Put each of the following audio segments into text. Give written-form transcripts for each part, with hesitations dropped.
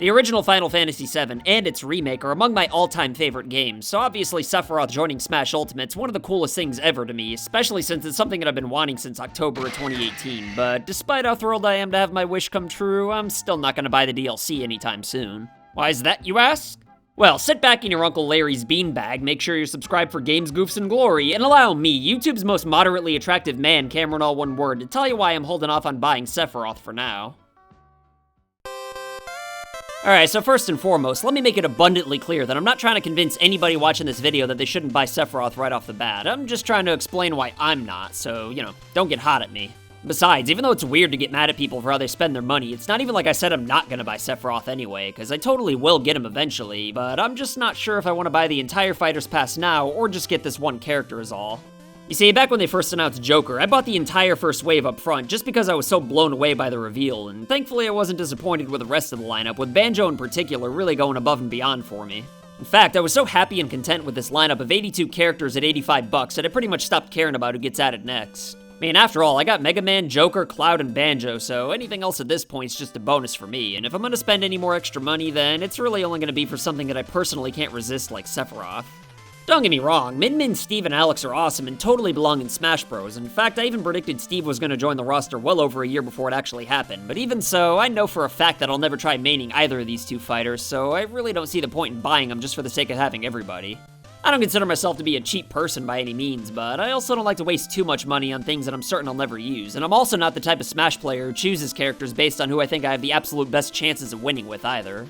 The original Final Fantasy VII and its remake are among my all-time favorite games, so obviously Sephiroth joining Smash Ultimate's one of the coolest things ever to me, especially since it's something that I've been wanting since October of 2018, but despite how thrilled I am to have my wish come true, I'm still not gonna buy the DLC anytime soon. Why is that, you ask? Well, sit back in your Uncle Larry's beanbag, make sure you're subscribed for games, goofs, and glory, and allow me, YouTube's most moderately attractive man, Cameron all one word, to tell you why I'm holding off on buying Sephiroth for now. Alright, so first and foremost, let me make it abundantly clear that I'm not trying to convince anybody watching this video that they shouldn't buy Sephiroth right off the bat. I'm just trying to explain why I'm not, so, don't get hot at me. Besides, even though it's weird to get mad at people for how they spend their money, it's not even like I said I'm not gonna buy Sephiroth anyway, because I totally will get him eventually, but I'm just not sure if I want to buy the entire Fighter's Pass now, or just get this one character is all. You see, back when they first announced Joker, I bought the entire first wave up front just because I was so blown away by the reveal, and thankfully I wasn't disappointed with the rest of the lineup, with Banjo in particular really going above and beyond for me. In fact, I was so happy and content with this lineup of 82 characters at $85 that I pretty much stopped caring about who gets added next. I mean, after all, I got Mega Man, Joker, Cloud, and Banjo, so anything else at this point is just a bonus for me, and if I'm gonna spend any more extra money, then it's really only gonna be for something that I personally can't resist, like Sephiroth. Don't get me wrong, Min, Steve, and Alex are awesome and totally belong in Smash Bros. In fact, I even predicted Steve was going to join the roster well over a year before it actually happened, but even so, I know for a fact that I'll never try maining either of these two fighters, so I really don't see the point in buying them just for the sake of having everybody. I don't consider myself to be a cheap person by any means, but I also don't like to waste too much money on things that I'm certain I'll never use, and I'm also not the type of Smash player who chooses characters based on who I think I have the absolute best chances of winning with either.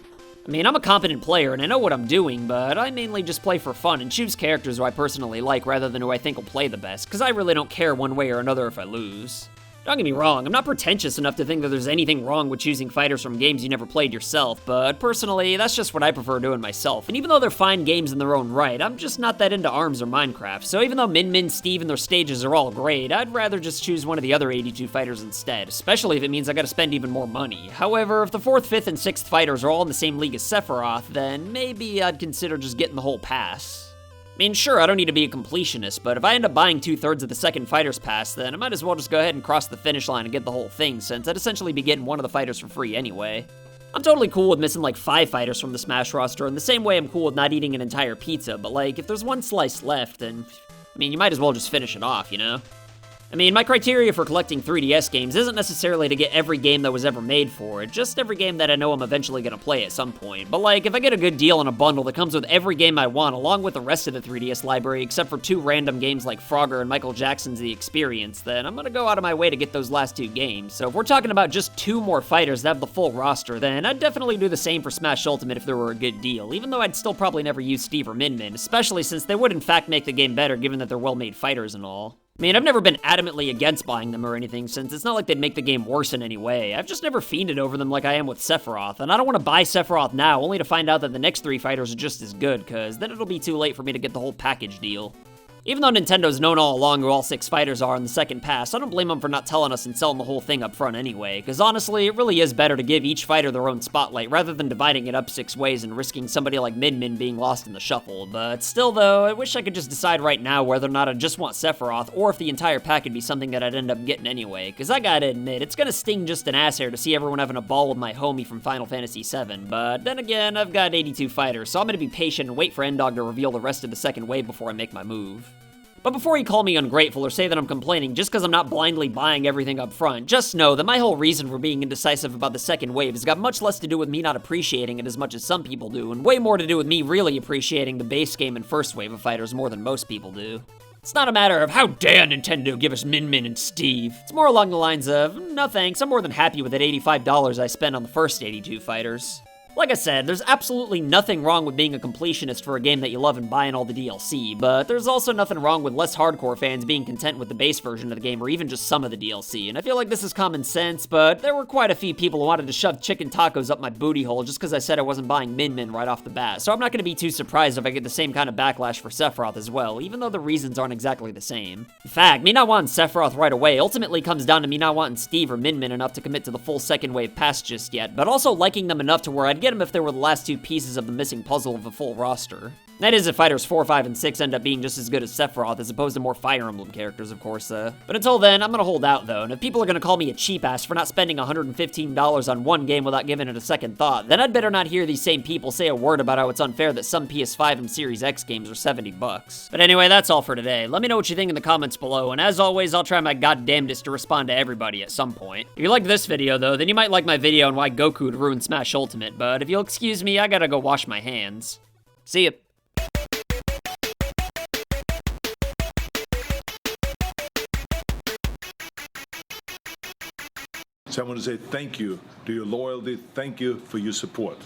I mean, I'm a competent player and I know what I'm doing, but I mainly just play for fun and choose characters who I personally like rather than who I think will play the best, because I really don't care one way or another if I lose. Don't get me wrong, I'm not pretentious enough to think that there's anything wrong with choosing fighters from games you never played yourself, but personally, that's just what I prefer doing myself, and even though they're fine games in their own right, I'm just not that into ARMS or Minecraft, so even though Min, Steve, and their stages are all great, I'd rather just choose one of the other 82 fighters instead, especially if it means I gotta spend even more money. However, if the 4th, 5th, and 6th fighters are all in the same league as Sephiroth, then maybe I'd consider just getting the whole pass. I mean, sure, I don't need to be a completionist, but if I end up buying 2/3 of the second Fighter's Pass, then I might as well just go ahead and cross the finish line and get the whole thing, since I'd essentially be getting one of the fighters for free anyway. I'm totally cool with missing like 5 fighters from the Smash roster, in the same way I'm cool with not eating an entire pizza, but like, if there's one slice left, then, I mean, you might as well just finish it off, you know? I mean, my criteria for collecting 3DS games isn't necessarily to get every game that was ever made for it, just every game that I know I'm eventually gonna play at some point. But like, if I get a good deal on a bundle that comes with every game I want, along with the rest of the 3DS library, except for 2 random games like Frogger and Michael Jackson's The Experience, then I'm gonna go out of my way to get those last 2 games. So if we're talking about just 2 more fighters that have the full roster, then I'd definitely do the same for Smash Ultimate if there were a good deal, even though I'd still probably never use Steve or Min, especially since they would in fact make the game better given that they're well-made fighters and all. I mean, I've never been adamantly against buying them or anything, since it's not like they'd make the game worse in any way. I've just never fiended over them like I am with Sephiroth, and I don't want to buy Sephiroth now only to find out that the next 3 fighters are just as good, cause then it'll be too late for me to get the whole package deal. Even though Nintendo's known all along who all 6 fighters are in the second pass, I don't blame them for not telling us and selling the whole thing up front anyway, because honestly, it really is better to give each fighter their own spotlight rather than dividing it up 6 ways and risking somebody like Min being lost in the shuffle. But still though, I wish I could just decide right now whether or not I just want Sephiroth, or if the entire pack would be something that I'd end up getting anyway, because I gotta admit, it's gonna sting just an ass hair to see everyone having a ball with my homie from Final Fantasy VII, but then again, I've got 82 fighters, so I'm gonna be patient and wait for N-Dog to reveal the rest of the second wave before I make my move. But before you call me ungrateful or say that I'm complaining just because I'm not blindly buying everything up front, just know that my whole reason for being indecisive about the second wave has got much less to do with me not appreciating it as much as some people do, and way more to do with me really appreciating the base game and first wave of fighters more than most people do. It's not a matter of, how dare Nintendo give us Min and Steve. It's more along the lines of, no thanks, I'm more than happy with that $85 I spent on the first 82 fighters. Like I said, there's absolutely nothing wrong with being a completionist for a game that you love and buying all the DLC, but there's also nothing wrong with less hardcore fans being content with the base version of the game or even just some of the DLC, and I feel like this is common sense, but there were quite a few people who wanted to shove chicken tacos up my booty hole just because I said I wasn't buying Min right off the bat, so I'm not going to be too surprised if I get the same kind of backlash for Sephiroth as well, even though the reasons aren't exactly the same. In fact, me not wanting Sephiroth right away ultimately comes down to me not wanting Steve or Min enough to commit to the full second wave pass just yet, but also liking them enough to where I'd get them if they were the last 2 pieces of the missing puzzle of a full roster. That is if Fighters 4, 5, and 6 end up being just as good as Sephiroth, as opposed to more Fire Emblem characters, of course. But until then, I'm gonna hold out, though, and if people are gonna call me a cheap-ass for not spending $115 on one game without giving it a second thought, then I'd better not hear these same people say a word about how it's unfair that some PS5 and Series X games are $70. But anyway, that's all for today. Let me know what you think in the comments below, and as always, I'll try my goddamnedest to respond to everybody at some point. If you liked this video, though, then you might like my video on why Goku would ruin Smash Ultimate, but if you'll excuse me, I gotta go wash my hands. See ya. So I want to say thank you to your loyalty, thank you for your support.